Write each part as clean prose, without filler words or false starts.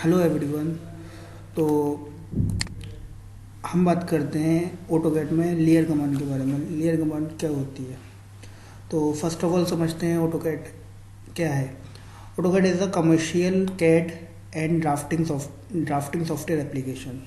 Hello everyone. तो हम बात करते हैं ऑटोकैड में लेयर कमांड के बारे में। लेयर कमांड क्या होती है? तो फर्स्ट ऑफ ऑल समझते हैं ऑटोकैड क्या है। AutoCAD is a commercial CAD and drafting software application.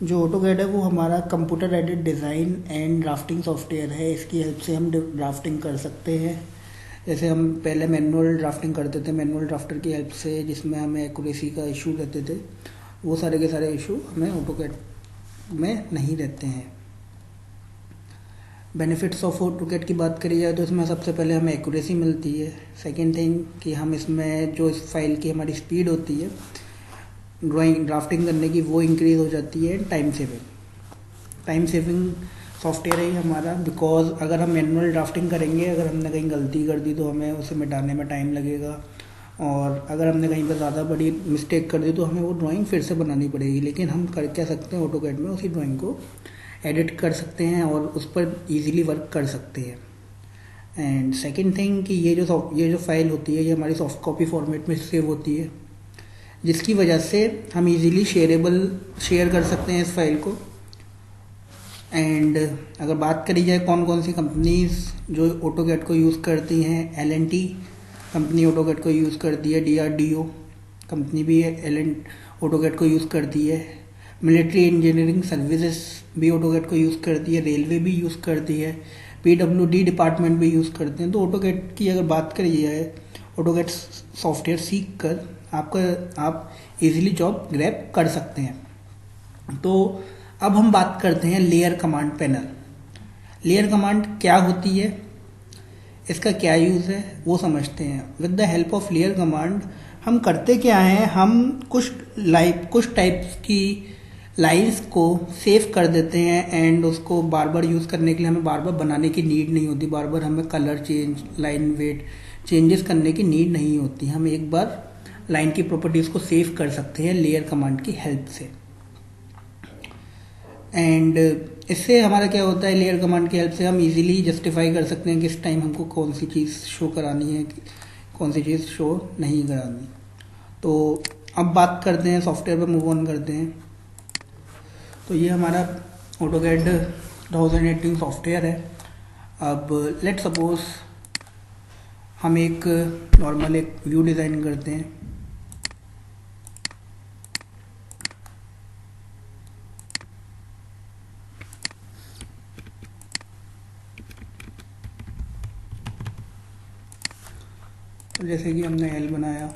जो ऑटोकैड है वो हमारा computer aided design and drafting software है। इसकी हेल्प से हम ड्राफ्टिंग कर सकते हैं। जैसे हम पहले मैनुअल ड्राफ्टिंग करते थे, मैनुअल ड्राफ्टर की हेल्प से, जिसमें हमें एक्यूरेसी का इशू रहते थे, वो सारे के सारे इशू हमें ऑटोकैड में नहीं रहते हैं। बेनिफिट्स ऑफ ऑटोकैड की बात करी जाए तो इसमें सबसे पहले हमें एक्यूरेसी मिलती है। सेकंड थिंग कि हम इसमें जो इस फाइल की हमारी स्पीड होती है ड्राफ्टिंग करने की, वो इंक्रीज़ हो जाती है। टाइम सेविंग सॉफ्टवेयर है हमारा, बिकॉज अगर हम मैनुअल ड्राफ्टिंग करेंगे, अगर हमने कहीं गलती कर दी तो हमें उसे मिटाने में टाइम लगेगा, और अगर हमने कहीं पर ज़्यादा बड़ी मिस्टेक कर दी तो हमें वो ड्राइंग फिर से बनानी पड़ेगी। लेकिन हम कर क्या सकते हैं, ऑटोकैड में उसी ड्राइंग को एडिट कर सकते हैं और उस पर ईजिली वर्क कर सकते हैं। एंड सेकेंड थिंग कि ये जो फाइल होती है ये हमारी सॉफ्ट कॉपी फॉर्मेट में सेव होती है, जिसकी वजह से हम इजीली शेयर कर सकते हैं इस फाइल को। एंड अगर बात करी जाए कौन कौन सी कंपनीज जो ऑटोकैड को यूज़ करती हैं, एल&टी कंपनी ऑटोकैड को यूज़ करती है, DRDO कंपनी भी ऑटोकैड को यूज़ करती है, मिलिट्री इंजीनियरिंग सर्विसेज भी ऑटोकैड को यूज़ करती है, रेलवे भी यूज़ करती है, PWD डिपार्टमेंट भी यूज़ करते हैं। तो ऑटोकैड की अगर बात करी जाए, ऑटोकैड सॉफ्टवेयर सीख कर आप इजीली जॉब ग्रैब कर सकते हैं। तो अब हम बात करते हैं layer command panel. Layer command क्या होती है, इसका क्या यूज़ है, वो समझते हैं। With the help of layer command हम करते क्या हैं, हम कुछ टाइप्स की लाइन्स को सेव कर देते हैं एंड उसको बार बार यूज़ करने के लिए हमें बार बार बनाने की नीड नहीं होती, बार बार हमें colour change, line weight changes करने की नीड नहीं होती। हम एक बार लाइन की प्रॉपर्टीज़ को सेव कर सकते हैं लेयर कमांड की हेल्प से। एंड इससे हमारा क्या होता है, लेयर कमांड की हेल्प से हम इजीली जस्टिफाई कर सकते हैं कि इस टाइम हमको कौन सी चीज़ शो करानी है, कौन सी चीज़ शो नहीं करानी। तो अब बात करते हैं सॉफ्टवेयर पर मूव ऑन करते हैं। तो ये हमारा ऑटोकैड 2018 सॉफ्टवेयर है। अब लेट सपोज हम एक नॉर्मल एक व्यू डिज़ाइन करते हैं। तो जैसे कि हमने एल बनाया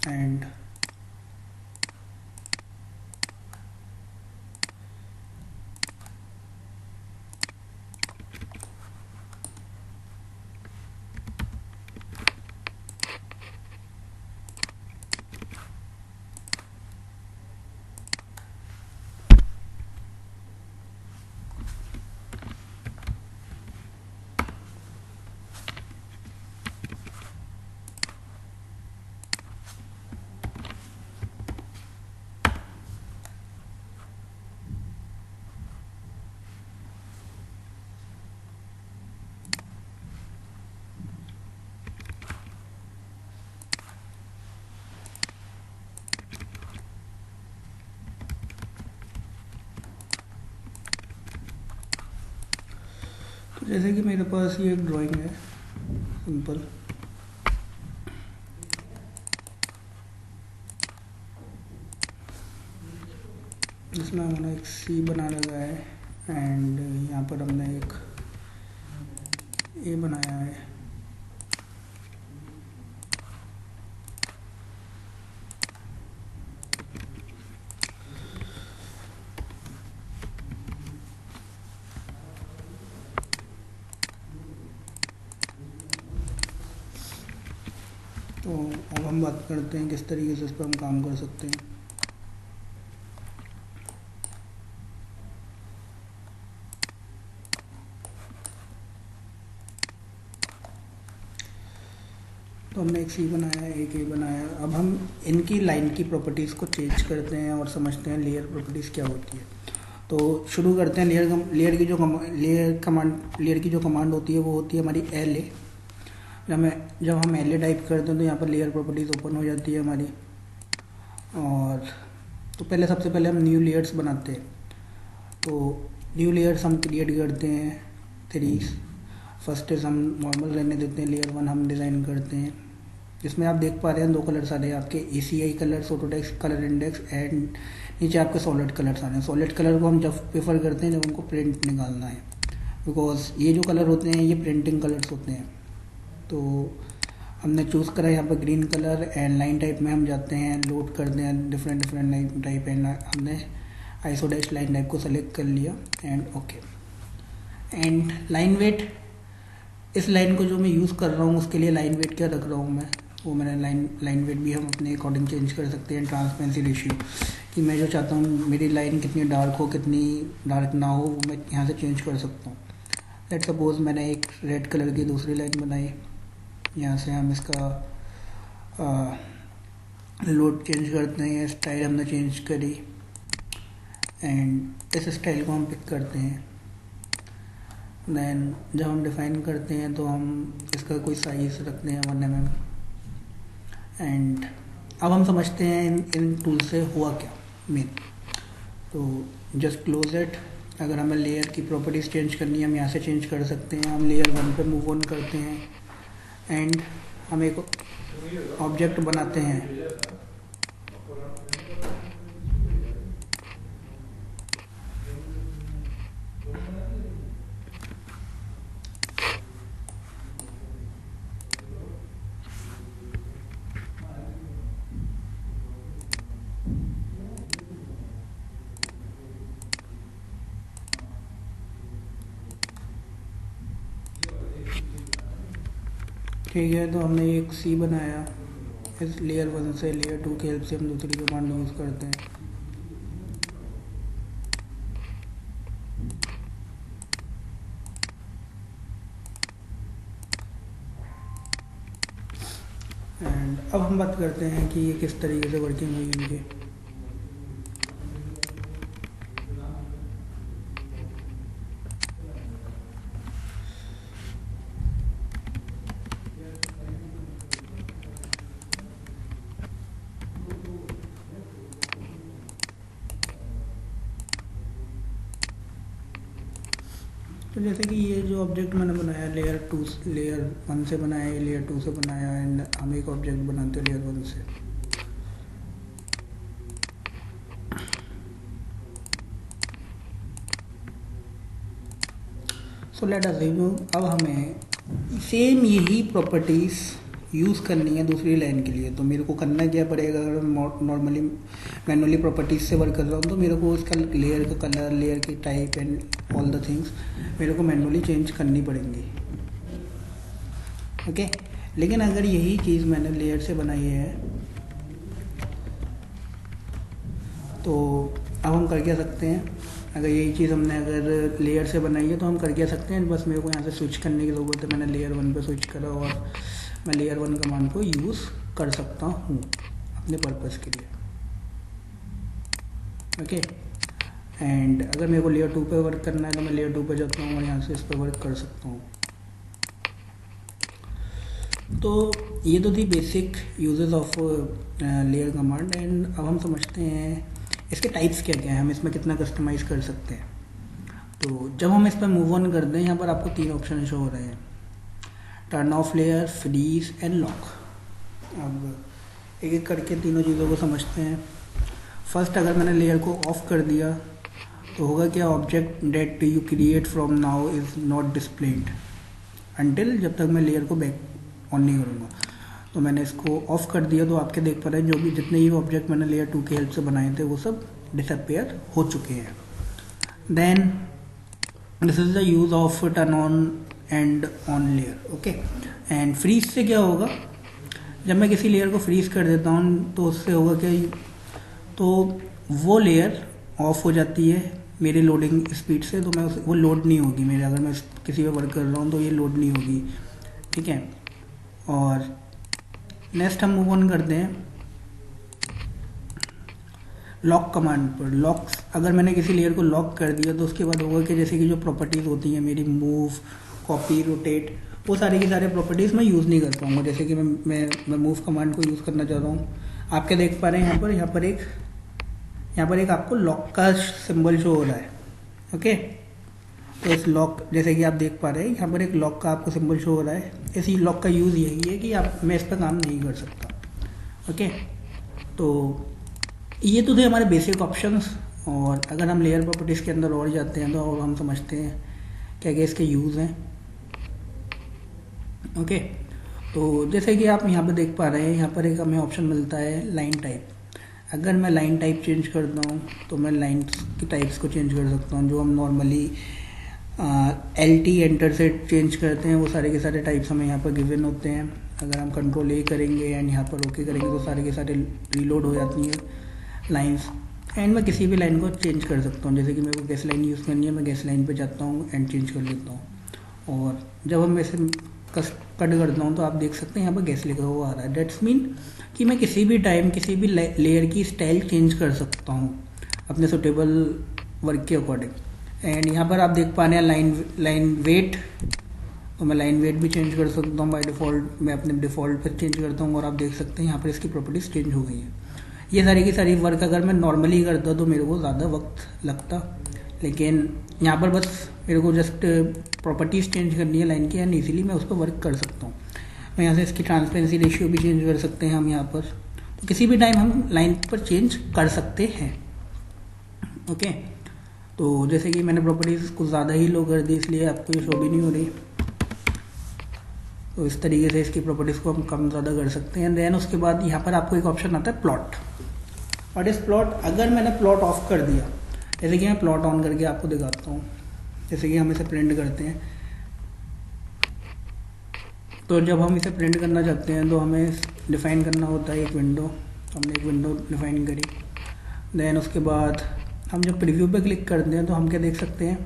एंड तो जैसे कि मेरे पास ये एक ड्राइंग है सिंपल, जिसमें हमने एक सी बना लगा है एंड यहाँ पर हमने एक ए बनाया है। तो अब हम बात करते हैं किस तरीके से इस पर हम काम कर सकते हैं। तो हमने एक सी बनाया, एक ए बनाया। अब हम इनकी लाइन की प्रॉपर्टीज़ को चेंज करते हैं और समझते हैं लेयर प्रॉपर्टीज़ क्या होती है। तो शुरू करते हैं लेयर की जो कमांड होती है वो होती है हमारी LA। जब हम LA टाइप करते हैं तो यहाँ पर लेयर प्रॉपर्टीज़ ओपन हो जाती है हमारी। और तो पहले सबसे पहले हम न्यू लेयर्स बनाते हैं। तो न्यू लेयर्स हम क्रिएट करते हैं 3। फर्स्ट इज हम नॉर्मल रहने देते हैं, लेयर 1 हम डिज़ाइन करते हैं, जिसमें आप देख पा रहे हैं 2 कलर्स आ रहे हैं आपके, ACI colours, Autodesk colour index, and नीचे आपके सॉलिड कलर्स आ रहे हैं। सॉलिड कलर को हम जब प्रेफर करते हैं जब हमको प्रिंट निकालना है, बिकॉज ये जो कलर होते हैं ये प्रिंटिंग कलर्स होते हैं। तो हमने चूज़ करा यहाँ पर green colour, and line type में हम जाते हैं, लोड करते हैं डिफरेंट लाइन टाइप, एंड हमने आइसोडेस्ट लाइन टाइप को सेलेक्ट कर लिया and okay. And line weight, इस लाइन को जो मैं यूज़ कर रहा हूँ उसके लिए लाइन वेट क्या रख रहा हूँ मैं, वो मैंने लाइन वेट भी हम अपने अकॉर्डिंग चेंज कर सकते हैं। ट्रांसपेरेंसी रेशियो, कि मैं जो चाहता हूँ मेरी लाइन कितनी डार्क हो कितनी डार्क ना हो, वो मैं यहाँ से चेंज कर सकता हूँ। लेट सपोज मैंने एक रेड कलर की दूसरी लाइन बनाई, यहाँ से हम इसका लोड चेंज करते हैं, स्टाइल हमने चेंज करी, एंड इस स्टाइल को हम पिक करते हैं। देन जब हम डिफ़ाइन करते हैं तो हम इसका कोई साइज रखते हैं 1 mm। एंड अब हम समझते हैं इन टूल से हुआ क्या मेन। तो जस्ट क्लोज इट। अगर हमें लेयर की प्रॉपर्टीज़ चेंज करनी है हम यहाँ से चेंज कर सकते हैं। हम लेयर 1 पे मूव ऑन करते हैं एंड हम एक ऑब्जेक्ट बनाते हैं। ठीक है, तो हमने एक सी बनाया। इस लेयर 1 से लेयर 2 की हेल्प से हम दूसरी कमांड यूज़ करते हैं। एंड अब हम बात करते हैं कि ये किस तरीके से वर्किंग हुई इनकी। तो जैसे कि ये जो ऑब्जेक्ट मैंने बनाया लेयर 1 से बनाया, ये लेयर 2 से बनाया, एंड हम एक ऑब्जेक्ट बनाते हैं लेयर 1 से। सो लेट अस अज्यूम अब हमें सेम यही प्रॉपर्टीज़ यूज़ करनी है दूसरी लाइन के लिए। तो मेरे को करना क्या पड़ेगा, अगर नॉर्मली मैनुअली प्रॉपर्टीज़ से वर्क कर रहा हूँ तो मेरे को उसका लेयर का कलर, लेयर की type and all the things मेरे को मैनुअली चेंज करनी पड़ेंगी। ओके, लेकिन अगर यही चीज़ मैंने लेयर से बनाई है तो अब हम कर क्या सकते हैं, अगर यही चीज़ हमने अगर लेयर से बनाई है तो हम कर क्या सकते हैं, बस मेरे को यहाँ से स्विच करने की ज़रूरत है। मैंने लेयर 1 पे स्विच करा और मैं लेयर 1 कमांड को यूज़ कर सकता हूँ अपने पर्पस के लिए। ओके, एंड अगर मेरे को लेयर 2 पे वर्क करना है तो मैं लेयर 2 पे जाता हूँ और यहाँ से इस पर वर्क कर सकता हूँ। तो ये तो थी basic uses of layer command. And अब हम समझते हैं इसके टाइप्स क्या क्या हैं, हम इसमें कितना कस्टमाइज़ कर सकते हैं। तो जब हम इस पर मूव ऑन कर दें, यहाँ पर आपको 3 ऑप्शन शो हो रहे हैं, turn off layer, freeze and lock. अब एक एक करके तीनों चीज़ों को समझते हैं। फर्स्ट, अगर मैंने लेयर को ऑफ कर दिया तो होगा क्या, object that you create from now is not displayed until, जब तक मैं लेयर को बैक ऑन नहीं करूँगा। तो मैंने इसको ऑफ कर दिया तो आपके देख पा रहे हैं जो भी जितने ही ऑब्जेक्ट मैंने लेयर 2 की हेल्प से बनाए थे वो सब डिसअपेयर हो चुके हैं। Then this is the use of turn on and on layer. Okay, and freeze से क्या होगा, जब मैं किसी लेयर को फ्रीज कर देता हूँ तो उससे होगा क्या, तो वो लेयर ऑफ हो जाती है मेरी लोडिंग स्पीड से, तो मैं वो लोड नहीं होगी मेरे, अगर मैं किसी पे वर्क कर रहा हूँ तो ये लोड नहीं होगी। ठीक है, और नेक्स्ट हम मूव ऑन करते हैं लॉक कमांड पर। लॉक, अगर मैंने किसी लेयर को लॉक कर दिया तो उसके बाद होगा कि जैसे कि जो प्रॉपर्टीज़ होती हैं मेरी, मूव, कॉपी, रोटेट, वो सारे की सारे प्रॉपर्टीज़ मैं यूज़ नहीं कर पाऊँगा। जैसे कि मैं मूव कमांड को यूज़ करना चाह रहा हूँ, आप क्या देख पा रहे हैं यहाँ पर एक आपको लॉक का सिंबल शो हो रहा है। ओके, तो इस लॉक, जैसे कि आप देख पा रहे हैं यहाँ पर एक लॉक का आपको सिंबल शो हो रहा है। इस लॉक का यूज़ यही है कि आप मैं इस पर काम नहीं कर सकता। ओके, तो ये तो थे हमारे बेसिक ऑप्शंस। और अगर हम लेयर प्रॉपर्टीज़ के अंदर और जाते हैं तो और हम समझते हैं क्या क्या इसके यूज़ हैं। ओके, तो जैसे कि आप यहाँ पर देख पा रहे हैं, यहाँ पर एक हमें ऑप्शन मिलता है लाइन टाइप। अगर मैं लाइन टाइप चेंज करता हूँ तो मैं लाइन की टाइप्स को चेंज कर सकता हूँ। जो हम नॉर्मली LT एंटर से चेंज करते हैं वो सारे के सारे टाइप्स हमें यहाँ पर गिवन होते हैं। अगर हम कंट्रोल A करेंगे एंड यहाँ पर ओके करेंगे तो सारे के सारे रीलोड हो जाती हैं लाइंस। एंड मैं किसी भी लाइन को चेंज कर सकता हूँ। जैसे कि मेरे को गैस लाइन यूज़ करनी है, मैं गैस लाइन पे जाता हूँ एंड चेंज कर लेता हूँ। और जब हम ऐसे कट करता हूँ तो आप देख सकते हैं यहाँ पर गैस लिखा हुआ आ रहा है। डेट्स मीन कि मैं किसी भी टाइम किसी भी लेयर की स्टाइल चेंज कर सकता हूँ अपने सुटेबल वर्क के अकॉर्डिंग। एंड यहाँ पर आप देख पा रहे हैं लाइन वेट, तो मैं लाइन वेट भी चेंज कर सकता हूँ। बाय डिफ़ॉल्ट मैं अपने डिफ़ॉल्ट पर चेंज करता हूँ और आप देख सकते हैं यहाँ पर इसकी प्रॉपर्टीज़ चेंज हो गई है। ये सारी की सारी वर्क अगर मैं नॉर्मली करता तो मेरे को ज़्यादा वक्त लगता, लेकिन यहाँ पर बस मेरे को जस्ट प्रॉपर्टीज़ चेंज करनी है लाइन की एंड इजीली मैं उस पर वर्क कर सकता हूँ। मैं यहाँ से इसकी ट्रांसपेरेंसी रेशियो भी चेंज कर सकते हैं हम यहाँ पर। तो किसी भी टाइम हम लाइन पर चेंज कर सकते हैं। ओके, तो जैसे कि मैंने प्रॉपर्टीज़ कुछ ज़्यादा ही लो कर दी इसलिए आपको ये शो भी नहीं हो रही। तो इस तरीके से इसकी प्रॉपर्टीज़ को हम कम ज़्यादा कर सकते हैं। देन उसके बाद यहाँ पर आपको एक ऑप्शन आता है प्लॉट। और इस प्लॉट, अगर मैंने प्लॉट ऑफ कर दिया, जैसे कि मैं प्लॉट ऑन करके आपको दिखाता हूँ। जैसे कि हम इसे प्रिंट करते हैं, तो जब हम इसे प्रिंट करना चाहते हैं तो हमें डिफ़ाइन करना होता है एक विंडो। हमने एक विंडो डिफ़ाइन करी। देन उसके बाद हम जब प्रीव्यू पे क्लिक करते हैं तो हम क्या देख सकते हैं,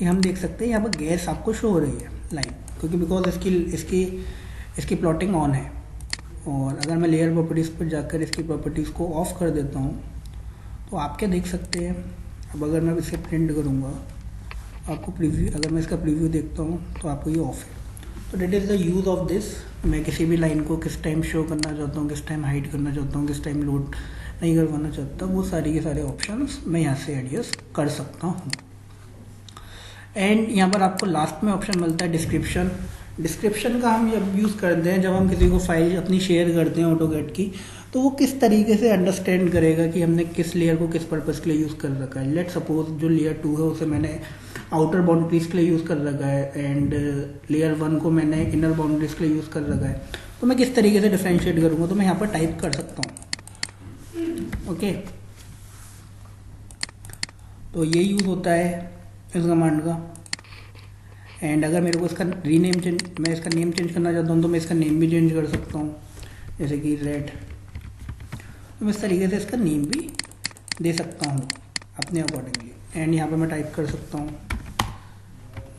ये हम देख सकते हैं यहाँ पर गैस आपको शो हो रही है लाइन, क्योंकि बिकॉज इसकी प्लॉटिंग ऑन है। और अगर मैं लेयर प्रॉपर्टीज़ पर जाकर इसकी प्रॉपर्टीज़ को ऑफ कर देता हूँ तो आप क्या देख सकते हैं। अब अगर मैं इसे प्रिंट करूँगा, आपको प्रीव्यू, अगर मैं इसका प्रीव्यू देखता हूँ तो आपको ये ऑफ है। तो that is the use of this. मैं किसी भी लाइन को किस टाइम शो करना चाहता हूँ, किस टाइम हाइड करना चाहता हूँ, किस टाइम लोड नहीं करवाना चाहता, वो सारे के सारे ऑप्शंस मैं यहाँ से एडजस्ट कर सकता हूँ। एंड यहाँ पर आपको लास्ट में ऑप्शन मिलता है डिस्क्रिप्शन। डिस्क्रिप्शन का हम जब यूज़ करते हैं, जब हम किसी को फाइल अपनी शेयर करते हैं ऑटोकैड की, तो वो किस तरीके से अंडरस्टैंड करेगा कि हमने किस लेयर को किस पर्पज़ के लिए यूज़ कर रखा है। लेट सपोज जो लेयर 2 है उसे मैंने आउटर बाउंड्रीज के लिए यूज़ कर रखा है एंड लेयर 1 को मैंने इनर बाउंड्रीज के लिए यूज़ कर रखा है। तो मैं किस तरीके से डिफ्रेंशिएट करूँगा, तो मैं यहाँ पर टाइप कर सकता हूँ। ओके, तो ये यूज़ होता है इस कमांड का। एंड अगर मेरे को इसका मैं इसका नेम चेंज करना चाहता हूँ तो मैं इसका नेम भी चेंज कर सकता हूँ, जैसे कि रेड। तो मैं इस तरीके से इसका नेम भी दे सकता हूँ अपने अकॉर्डिंगली। एंड यहाँ पे मैं टाइप कर सकता हूँ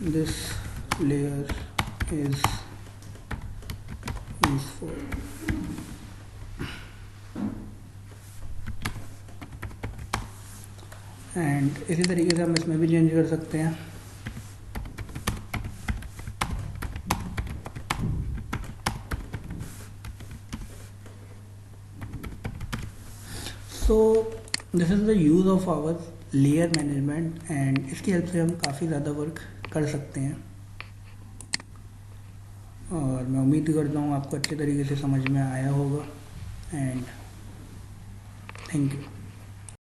this layer is useful. And इसी तरीके से हम इसमें भी चेंज कर सकते हैं। So this is the use of our layer management and इसकी हेल्प से हम काफ़ी ज़्यादा वर्क कर सकते हैं। और मैं उम्मीद करता हूँ आपको अच्छे तरीके से समझ में आया होगा। And thank you.